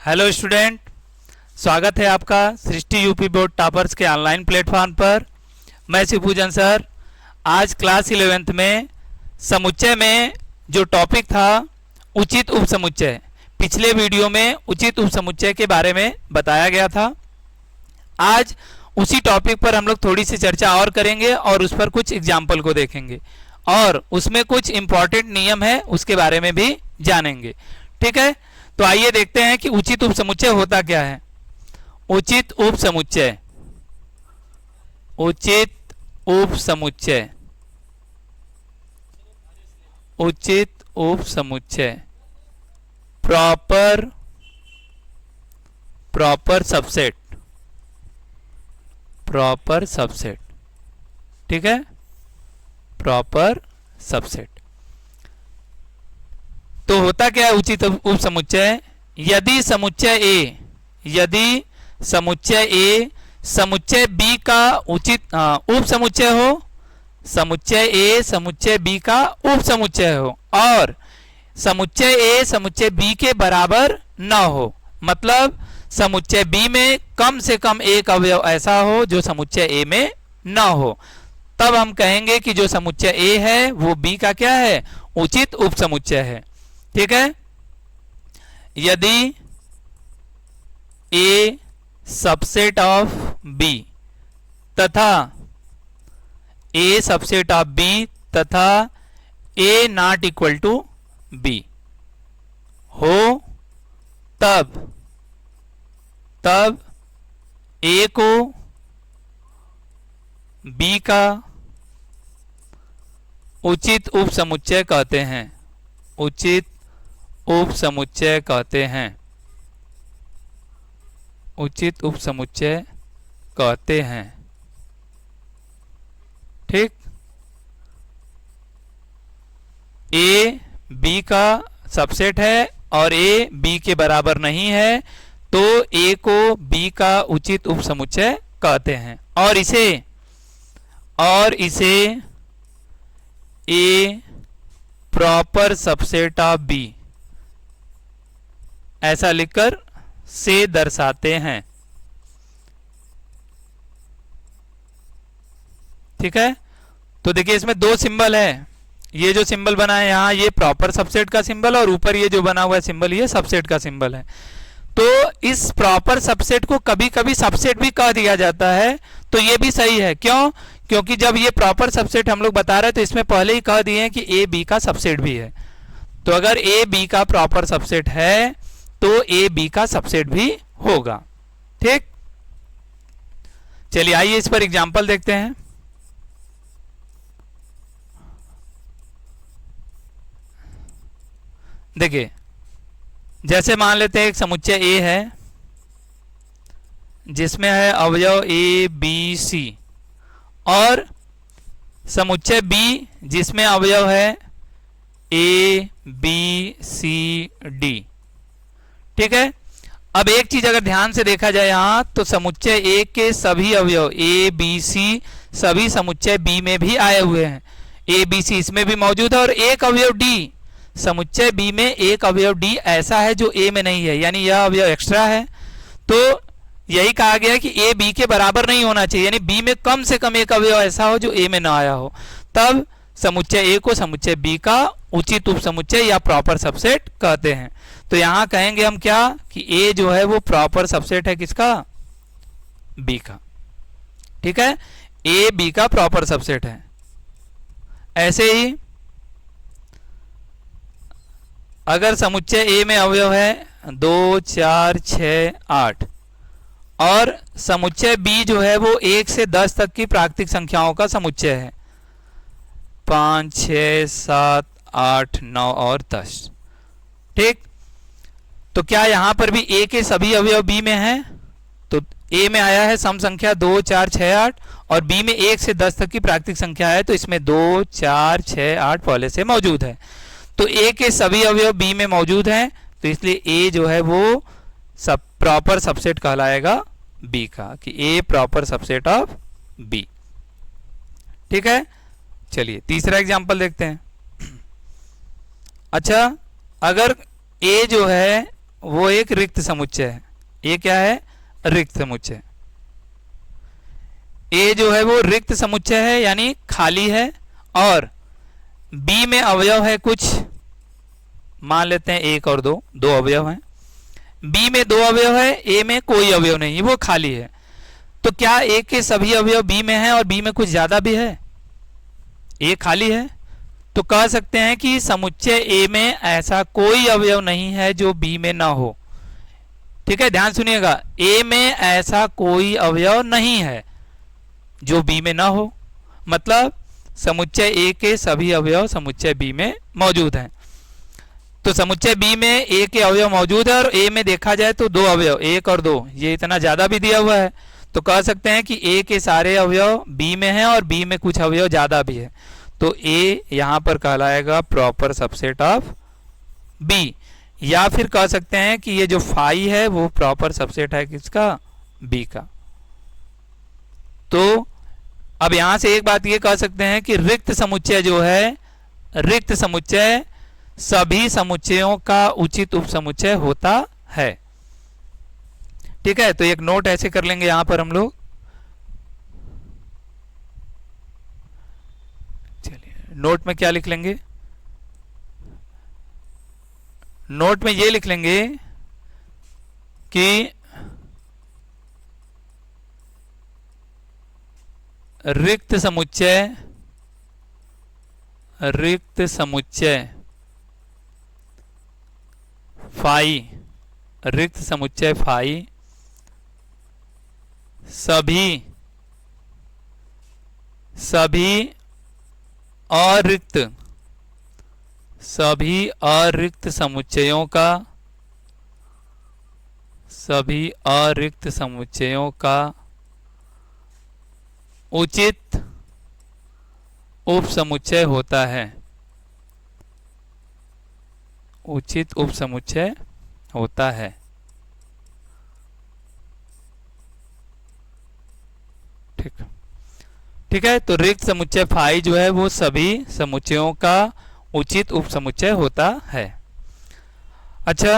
Hello student, स्वागत है आपका सृष्टि यूपी बोर्ड टॉपर्स के ऑनलाइन प्लेटफॉर्म पर। मैं शिवपूजन सर। आज क्लास 11th में समुच्चय में जो टॉपिक था उचित उपसमुच्चय, पिछले वीडियो में उचित उपसमुच्चय के बारे में बताया गया था। आज उसी टॉपिक पर हम लोग थोड़ी सी चर्चा और करेंगे और उस पर कुछ एग्जाम्पल को देखेंगे और उसमें कुछ इंपॉर्टेंट नियम है उसके बारे में भी जानेंगे। ठीक है, तो आइए देखते हैं कि उचित उपसमुच्चय होता क्या है। उचित उपसमुच्चय, उचित उपसमुच्चय, उचित उपसमुच्चय, प्रॉपर सबसेट, प्रॉपर सबसेट। ठीक है, प्रॉपर सबसेट। तो होता क्या है उचित उपसमुच्चय? यदि समुच्चय ए, यदि समुच्चय ए समुच्चय बी का उचित उपसमुच्चय हो, समुच्चय ए समुच्चय बी का उपसमुच्चय हो और समुच्चय ए समुच्चय बी के बराबर न हो, मतलब समुच्चय बी में कम से कम एक अवयव ऐसा हो जो समुच्चय ए में न हो, तब हम कहेंगे कि जो समुच्चय ए है वो बी का क्या है? उचित उपसमुच्चय है। ठीक है, यदि ए सबसेट ऑफ बी तथा ए सबसेट ऑफ बी तथा ए नॉट इक्वल टू बी हो, तब ए को बी का उचित उपसमुच्चय कहते हैं, उचित उपसमुच्चय कहते हैं, उचित उपसमुच्चय कहते हैं। ठीक, ए बी का सबसेट है और ए बी के बराबर नहीं है तो ए को बी का उचित उपसमुच्चय कहते हैं और इसे ए प्रॉपर सबसेट ऑफ बी ऐसा लिखकर से दर्शाते हैं। ठीक है, तो देखिए इसमें दो सिंबल है। ये जो सिंबल बना है यहां ये प्रॉपर सबसेट का सिंबल और ऊपर ये जो बना हुआ है सिंबल ये सबसेट का सिंबल है। तो इस प्रॉपर सबसेट को कभी कभी सबसेट भी कह दिया जाता है, तो ये भी सही है। क्यों? क्योंकि जब ये प्रॉपर सबसेट हम लोग बता रहे हैं तो इसमें पहले ही कह दिए हैं कि ए बी का सबसेट भी है। तो अगर ए बी का प्रॉपर सबसेट है तो ए बी का सबसेट भी होगा। ठीक, चलिए आइए इस पर एग्जांपल देखते हैं। देखिए, जैसे मान लेते हैं एक समुच्चय ए है जिसमें है अवयव ए बी सी और समुच्चय बी जिसमें अवयव है ए बी सी डी। ठीक है, अब एक चीज अगर ध्यान से देखा जाए यहां तो समुच्चय ए के सभी अवयव ए बी सी सभी समुच्चय बी में भी आए हुए हैं। ए बी सी इसमें भी मौजूद है और एक अवयव डी, समुच्चय बी में एक अवयव डी ऐसा है जो ए में नहीं है, यानी यह अवयव एक्स्ट्रा है। तो यही कहा गया कि ए बी के बराबर नहीं होना चाहिए, यानी बी में कम से कम एक अवयव ऐसा हो जो ए में ना आया हो, तब समुच्चय ए को समुच्चय बी का उचित उपसमुच्चय या प्रॉपर सबसेट कहते हैं। तो यहां कहेंगे हम क्या कि ए जो है वो प्रॉपर सबसेट है किसका? बी का। ठीक है, ए बी का प्रॉपर सबसेट है। ऐसे ही अगर समुच्चय ए में अवयव है 2 4 6 8 और समुच्चय बी जो है वो 1 से 10 तक की प्राकृतिक संख्याओं का समुच्चय है, 5 6 7 8 9 और 10। ठीक, तो क्या यहां पर भी ए के सभी अवयव बी में हैं? तो ए में आया है सम संख्या 2 4 6 8 और बी में 1 से 10 तक की प्राकृतिक संख्या है, तो इसमें 2 4 6 8 पहले से मौजूद है। तो ए के सभी अवयव बी में मौजूद हैं, तो इसलिए ए जो है वो सब प्रॉपर सबसेट कहलाएगा बी का, कि ए प्रॉपर सबसेट ऑफ बी। ठीक है, चलिए तीसरा एग्जांपल देखते हैं। अच्छा, अगर ए जो है वो एक रिक्त समुच्चय है। ये क्या है? रिक्त समुच्चय। ए जो है वो रिक्त समुच्चय है यानी खाली है, और बी में अवयव है कुछ, मान लेते हैं 1 और 2, 2 अवयव हैं। बी में 2 अवयव है, ए में कोई अवयव नहीं, वो खाली है। तो क्या ए के सभी अवयव बी में हैं और बी में कुछ ज्यादा भी है? ए खाली है, तो कह सकते हैं कि समुच्चय ए में ऐसा कोई अवयव नहीं है जो बी में ना हो। ठीक है, ध्यान सुनिएगा, ए में ऐसा कोई अवयव नहीं है जो बी में ना हो, मतलब समुच्चय ए के सभी अवयव समुच्चय बी में मौजूद हैं। तो समुच्चय बी में ए के अवयव मौजूद है, और ए में देखा जाए तो 2 अवयव, 1 और 2, ये इतना ज्यादा भी दिया हुआ है, तो कह सकते हैं कि ए के सारे अवयव बी में हैं और बी में कुछ अवयव ज्यादा भी है। तो ए यहां पर कहलाएगा प्रॉपर सबसेट ऑफ बी, या फिर कह सकते हैं कि ये जो फाई है वो प्रॉपर सबसेट है किसका? बी का। तो अब यहां से एक बात ये कह सकते हैं कि रिक्त समुच्चय जो है, रिक्त समुच्चय सभी समुच्चयों का उचित उपसमुच्चय होता है। ठीक है, तो एक नोट ऐसे कर लेंगे यहां पर हम लोग। चलिए, नोट में क्या लिख लेंगे? नोट में ये लिख लेंगे कि रिक्त समुच्चय, रिक्त समुच्चय फाई, रिक्त समुच्चय फाई सभी अरिक्त, सभी अरिक्त समुच्चयों का, सभी अरिक्त समुच्चयों का उचित उपसमुच्चय होता है, उचित उपसमुच्चय होता है। ठीक है, तो रिक्त समुच्चय फाई जो है वो सभी समुच्चयों का उचित उपसमुच्चय होता है। अच्छा,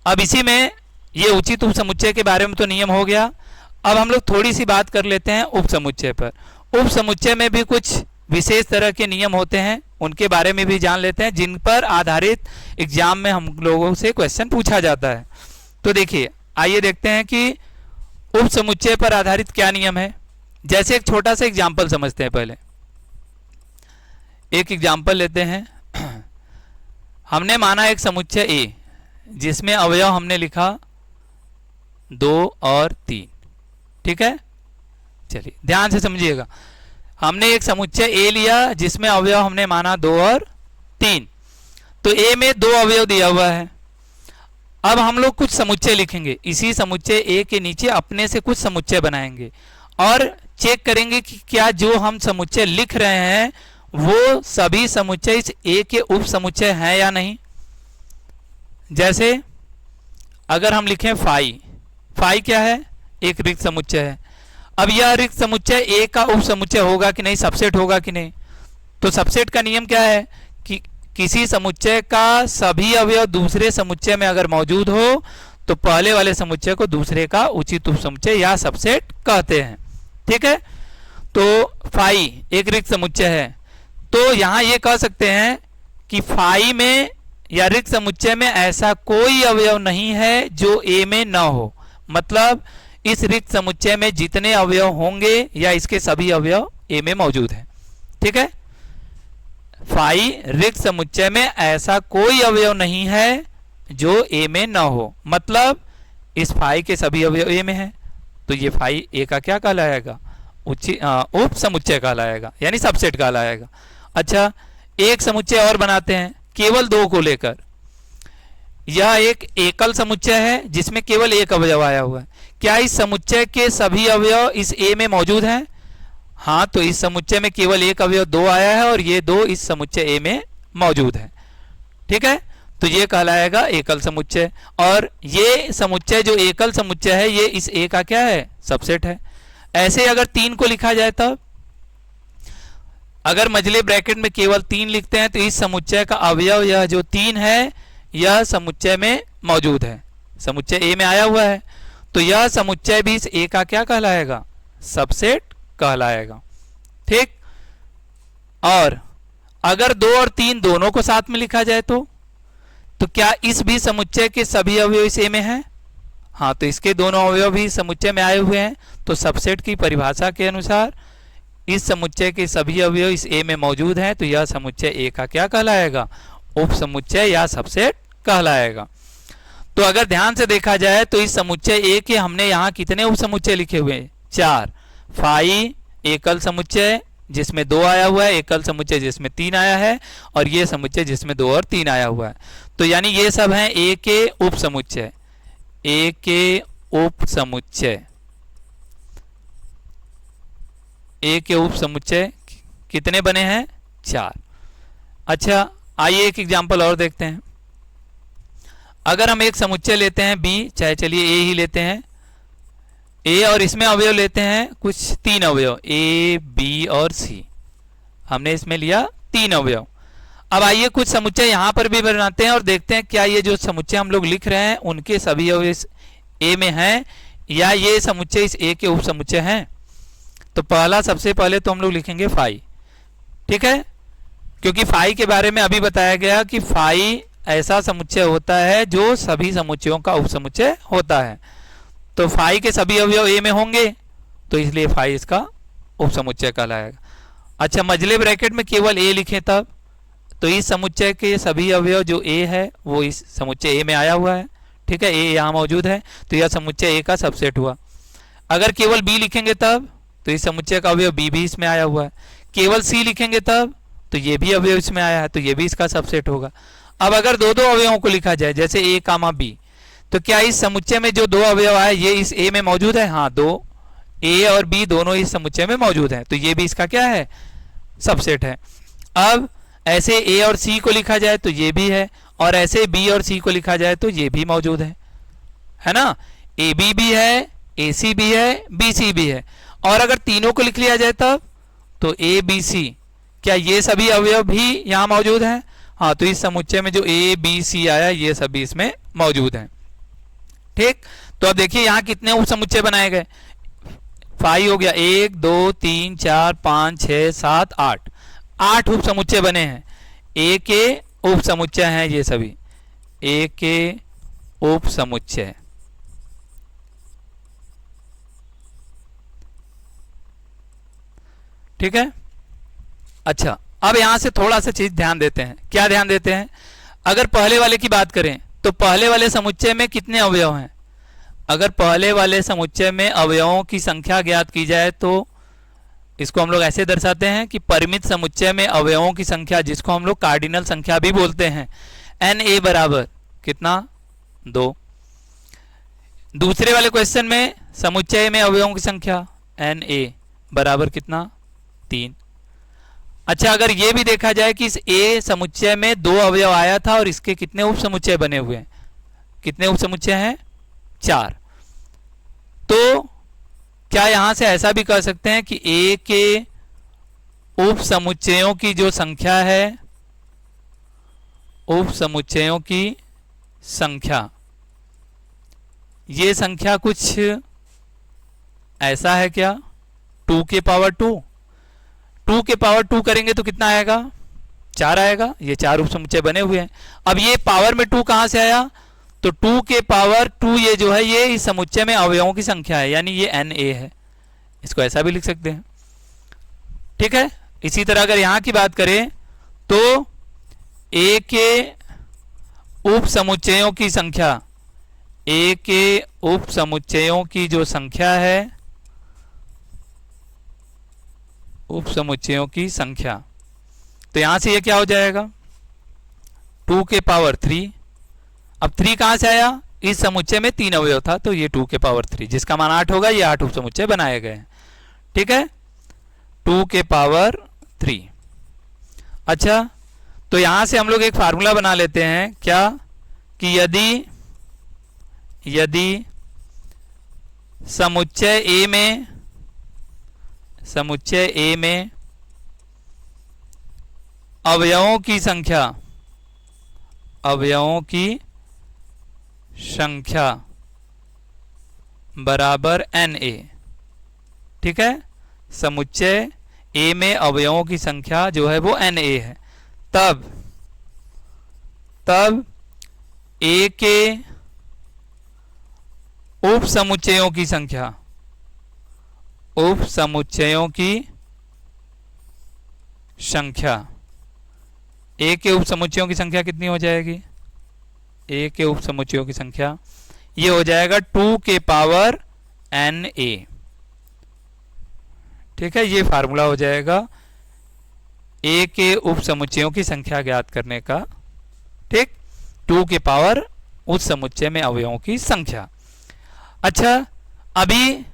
अब इसी में ये उचित उपसमुच्चय के बारे में तो नियम हो गया। अब हम लोग थोड़ी सी बात कर लेते हैं उपसमुच्चय पर। उपसमुच्चय में भी कुछ विशेष तरह के नियम होते हैं, उनके बारे में भी जान लेते हैं, जिन पर आधारित एग्जाम में हम लोगों से क्वेश्चन पूछा जाता है। तो देखिए, आइए देखते हैं कि उपसमुच्चय पर आधारित क्या नियम है। जैसे एक छोटा सा एग्जाम्पल समझते हैं। पहले एक एग्जाम्पल लेते हैं। हमने माना एक समुच्चय ए जिसमें अवयव हमने लिखा 2 और 3। ठीक है, चलिए ध्यान से समझिएगा। हमने एक समुच्चय ए लिया जिसमें अवयव हमने माना 2 और 3। तो ए में 2 अवयव दिया हुआ है। अब हम लोग कुछ समुच्चय लिखेंगे, इसी समुच्चय ए के नीचे अपने से कुछ समुच्चय बनाएंगे और चेक करेंगे कि क्या जो हम समुच्चय लिख रहे हैं वो सभी समुच्चय इस ए के उप समुच्चय हैं या नहीं। जैसे अगर हम लिखें फाई, फाई क्या है? एक रिक्त समुच्चय है। अब यह रिक्त समुच्चय ए का उप समुच्चय होगा कि नहीं, सबसेट होगा कि नहीं। तो सबसेट का नियम क्या है कि किसी समुच्चय का सभी अवयव दूसरे समुच्चय में अगर मौजूद हो तो पहले वाले समुच्चय को दूसरे का उचित उप समुच्चय या सबसेट कहते हैं। ठीक है, तो फाई एक रिक्त समुच्चय है, तो यहां यह कह सकते हैं कि फाई में या रिक्त समुच्चय में ऐसा कोई अवयव नहीं है जो ए में न हो। मतलब इस रिक्त समुच्चय में जितने अवयव होंगे या इसके सभी अवयव ए में मौजूद हैं। ठीक है, फाई रिक्त समुच्चय में ऐसा कोई अवयव नहीं है जो ए में न हो। मतलब इस फाई के सभी अवयव ए में हैं, तो ये फाई ए का क्या कहलाएगा? उप समुच्चय कहलाएगा, यानी सबसेट कहलाएगा। अच्छा, एक समुच्चय और बनाते हैं केवल 2 को लेकर। यह एक एकल समुच्चय है जिसमें केवल एक अवयव आया हुआ है। क्या इस समुच्चय के सभी अवयव इस ए में मौजूद हैं? हाँ, तो इस समुच्चय में केवल एक अवयव 2 आया है और ये 2 इस समुच्चय ए में मौजूद है। ठीक है, तो ये कहलाएगा एकल समुच्चय। और ये समुच्चय जो एकल समुच्चय है ये इस ए का क्या है? सबसेट है। ऐसे अगर 3 को लिखा जाए तब, अगर मझले ब्रैकेट में केवल 3 लिखते हैं तो इस समुच्चय का अवयव यह जो 3 है यह समुच्चय में मौजूद है, समुच्चय ए में आया हुआ है, तो यह समुच्चय भी इस ए का क्या कहलाएगा? सबसेट कहलाएगा। ठीक। और अगर 2 और 3 दोनों को साथ में लिखा जाए तो क्या इस भी समुच्चय के सभी अवयव इस ए में हैं? हाँ, तो इसके दोनों अवयव भी समुच्चय में आए हुए हैं, तो सबसेट की परिभाषा के अनुसार इस समुच्चय के सभी अवयव इस ए में मौजूद हैं, तो यह समुच्चय ए का क्या कहलाएगा? उप समुच्चय या सबसेट कहलाएगा। तो अगर ध्यान से देखा जाए तो इस समुच्चय ए के हमने यहाँ कितने उप समुच्चय लिखे हुए हैं? 4। फाई एकल समुच्चय जिसमें 2 आया हुआ है, एकल समुच्चय जिसमें 3 आया है, और ये समुच्चय जिसमें 2 और 3 आया हुआ है। तो यानी ये सब हैं ए के उप समुच्चय, ए के उप समुच्चय। ए के उप समुच्चय कितने बने हैं? 4। अच्छा, आइए एक एग्जांपल और देखते हैं। अगर हम एक समुच्चय लेते हैं बी, चाहे चलिए ए ही लेते हैं, ए और इसमें अवयव लेते हैं कुछ 3 अवयव, ए बी और सी। हमने इसमें लिया 3 अवयव। अब आइए कुछ समुच्चय यहां पर भी बनाते हैं और देखते हैं क्या ये जो समुच्चय हम लोग लिख रहे हैं उनके सभी अवयव इस ए में हैं या ये समुच्चय इस ए के उप समुच्चय हैं। तो पहला, सबसे पहले तो हम लोग लिखेंगे फाई। ठीक है, क्योंकि फाई के बारे में अभी बताया गया कि फाई ऐसा समुच्चय होता है जो सभी समुच्चयों का उप समुच्चय होता है। तो फाई के सभी अवयव ए में होंगे, तो इसलिए फाई इसका उप समुच्चय कहलाएगा। अच्छा, मझले ब्रैकेट में केवल ए लिखें तब, तो इस समुच्चय के सभी अवयव जो ए है वो इस समुच्चय ए में आया हुआ है। ठीक है, ए यहाँ मौजूद है, तो यह समुच्चय ए का सबसेट हुआ। अगर केवल बी लिखेंगे तब, तो इस समुच्चय का अवयव बी भी इसमें आया हुआ है। केवल सी लिखेंगे तब, तो ये भी अवयव इसमें आया है, तो ये भी इसका सबसेट होगा। अब अगर 2-2 अवयवों को लिखा जाए, जैसे ए कामा बी, तो क्या इस समुच्चय में जो 2 अवयव आए ये इस ए में मौजूद है? हाँ, 2 ए और बी दोनों इस समुच्चय में मौजूद हैं, तो ये भी इसका क्या है? सबसेट है। अब ऐसे ए और सी को लिखा जाए तो ये भी है, और ऐसे बी और सी को लिखा जाए तो ये भी मौजूद है ना? ए बी भी है, ए सी भी है, बी सी भी है। और अगर तीनों को लिख लिया जाए तब, तो ए बी सी, क्या ये सभी अवयव भी यहाँ मौजूद हैं? हाँ, तो इस समुच्चय में जो ए बी सी आया ये सभी इसमें मौजूद हैं। ठीक, तो अब देखिए यहाँ कितने उप समुच्चय बनाए गए। फाई हो गया 1 2 3 4 5 6 7 8, 8 उप समुच्चय बने हैं। ए के उप समुच्चय हैं ये सभी, ए के उप समुच्चय। ठीक है। अच्छा, अब यहां से थोड़ा सा चीज ध्यान देते हैं। क्या ध्यान देते हैं? अगर पहले वाले की बात करें तो पहले वाले समुच्चय में कितने अवयव हैं? अगर पहले वाले समुच्चय में अवयवों की संख्या ज्ञात की जाए तो इसको हम लोग ऐसे दर्शाते हैं कि परिमित समुच्चय में अवयवों की संख्या, जिसको हम लोग कार्डिनल संख्या भी बोलते हैं, एन ए बराबर कितना? 2। दूसरे वाले क्वेश्चन में समुच्चय में अवयवों की संख्या एन ए बराबर कितना? 3। अच्छा, अगर यह भी देखा जाए कि इस ए समुच्चय में 2 अवयव आया था और इसके कितने उप समुच्चय बने हुए हैं? कितने उप समुच्चय हैं? 4। तो क्या यहां से ऐसा भी कह सकते हैं कि ए के उप समुच्चयों की जो संख्या है, उप समुच्चयों की संख्या, ये संख्या कुछ ऐसा है क्या? 2 के पावर 2। 2 के पावर 2 करेंगे तो कितना आएगा? 4 आएगा। ये 4 उप समुच्चय बने हुए हैं। अब ये पावर में 2 कहां से आया? तो 2 के पावर 2 ये जो है ये इस समुच्चय में अवयवों की संख्या है, यानी ये एन ए है। इसको ऐसा भी लिख सकते हैं। ठीक है। इसी तरह अगर यहां की बात करें तो ए के उप समुच्चयों की संख्या, ए के उप समुच्चयों की जो संख्या है, उप समुच्चयों की संख्या, तो यहां से ये क्या हो जाएगा? 2 के पावर 3। अब 3 कहां से आया? इस समुच्चय में 3 अवयव था, तो ये 2 के पावर 3, जिसका मान 8 होगा। ये 8 उप समुच्चय बनाए गए हैं। ठीक है, 2 के पावर 3। अच्छा, तो यहां से हम लोग एक फार्मूला बना लेते हैं। क्या? कि यदि समुच्चय ए में अवयवों की संख्या अवयवों की संख्या बराबर Na। ठीक है, समुच्चय A में अवयवों की संख्या जो है वो Na है, तब A के उप समुच्चयों की संख्या, उप समुच्चयों की संख्या, A के उप समुच्चयों की संख्या कितनी हो जाएगी? A के उप समुच्चयों की संख्या ये हो जाएगा 2 के पावर Na। ठीक है, ये फार्मूला हो जाएगा A के उप समुच्चयों की संख्या ज्ञात करने का। ठीक, 2 के पावर उस समुच्चय में अवयवों की संख्या। अच्छा, अभी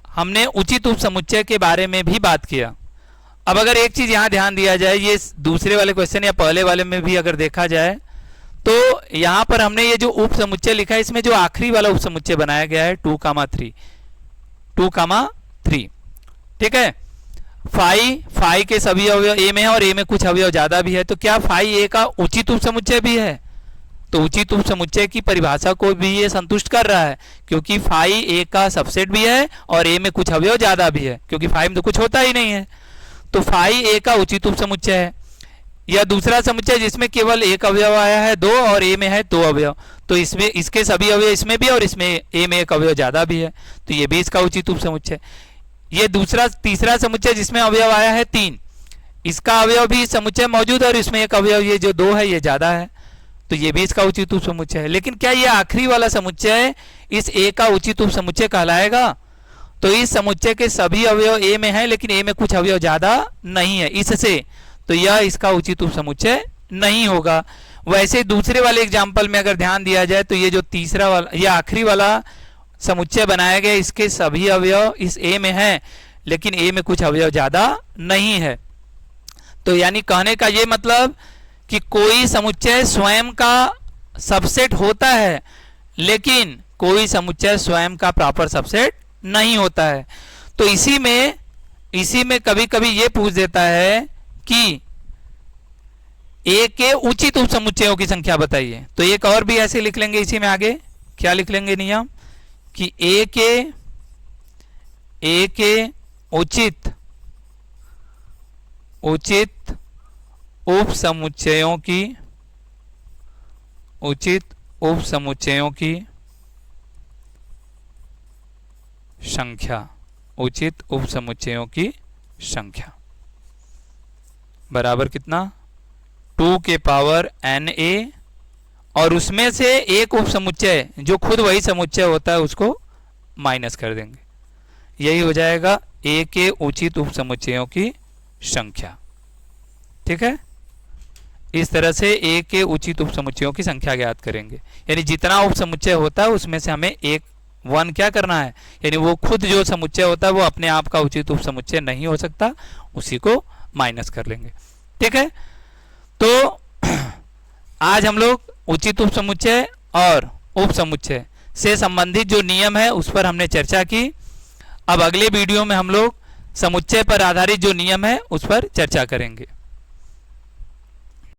हमने उचित उप समुच्चय के बारे में भी बात किया। अब अगर एक चीज यहां ध्यान दिया जाए, ये दूसरे वाले क्वेश्चन या पहले वाले में भी अगर देखा जाए, तो यहां पर हमने ये जो उप समुच्चय लिखा है, इसमें जो आखिरी वाला उप समुच्चय बनाया गया है 2,3, 2,3। ठीक है, फाई के सभी अवयव ए में है और ए में कुछ अवयव ज्यादा भी है, तो क्या फाई ए का उचित उप समुच्चय भी है? तो उचित उप समुच्चय की परिभाषा को भी ये संतुष्ट कर रहा है, क्योंकि फाई ए का सबसेट भी है और ए में कुछ अवयव ज्यादा भी है, क्योंकि फाई में तो कुछ होता ही नहीं है। तो फाई ए का उचित उप समुच्चय है। या दूसरा समुच्चय जिसमें केवल एक अवयव आया है 2 और ए में है 2 अवयव, तो इसमें इसके सभी अवयव इसमें भी और इसमें ए में एक अवयव ज्यादा भी है, तो ये भी इसका उचित उप समुच्चय। ये तीसरा समुच्चय जिसमें अवयव आया है 3, इसका अवयव भी समुच्चय मौजूद है और इसमें एक अवयव ये जो 2 है ये ज्यादा है, तो ये भी इसका उचित उप समुच्चय है। लेकिन क्या ये आखिरी वाला समुच्चय इस ए का उचित उप समुच्चय कहलाएगा? तो इस समुच्चय के सभी अवयव ए में है लेकिन ए में कुछ अवयव ज्यादा नहीं है, इससे तो यह इसका उचित उप समुच्चय नहीं होगा। वैसे दूसरे वाले एग्जाम्पल में अगर ध्यान दिया जाए, तो ये जो तीसरा वाला या आखिरी वाला समुच्चय बनाया गया, इसके सभी अवयव इस ए में है लेकिन ए में कुछ अवयव ज्यादा नहीं है। तो यानी कहने का ये मतलब कि कोई समुच्चय स्वयं का सबसेट होता है लेकिन कोई समुच्चय स्वयं का प्रॉपर सबसेट नहीं होता है। तो इसी में कभी कभी ये पूछ देता है कि ए के उचित उप समुच्चयों की संख्या बताइए। तो एक और भी ऐसे लिख लेंगे इसी में, आगे क्या लिख लेंगे नियम कि ए के उचित उप समुच्चयों की संख्या, उचित उप समुच्चयों की संख्या बराबर कितना? 2 के पावर Na, और उसमें से एक उप समुच्चय जो खुद वही समुच्चय होता है उसको माइनस कर देंगे, यही हो जाएगा A के उचित उप समुच्चयों की संख्या। ठीक है, इस तरह से A के उचित उप समुच्चयों की संख्या ज्ञात करेंगे। यानी जितना उप समुच्चय होता है उसमें से हमें एक वन क्या करना है, यानी वो खुद जो समुच्चय होता है वो अपने आप का उचित उप समुच्चय नहीं हो सकता, उसी को माइनस कर लेंगे। ठीक है, तो आज हम लोग उचित उप समुच्चय और उप समुच्चय से संबंधित जो नियम है उस पर हमने चर्चा की। अब अगले वीडियो में हम लोग समुच्चय पर आधारित जो नियम है उस पर चर्चा करेंगे।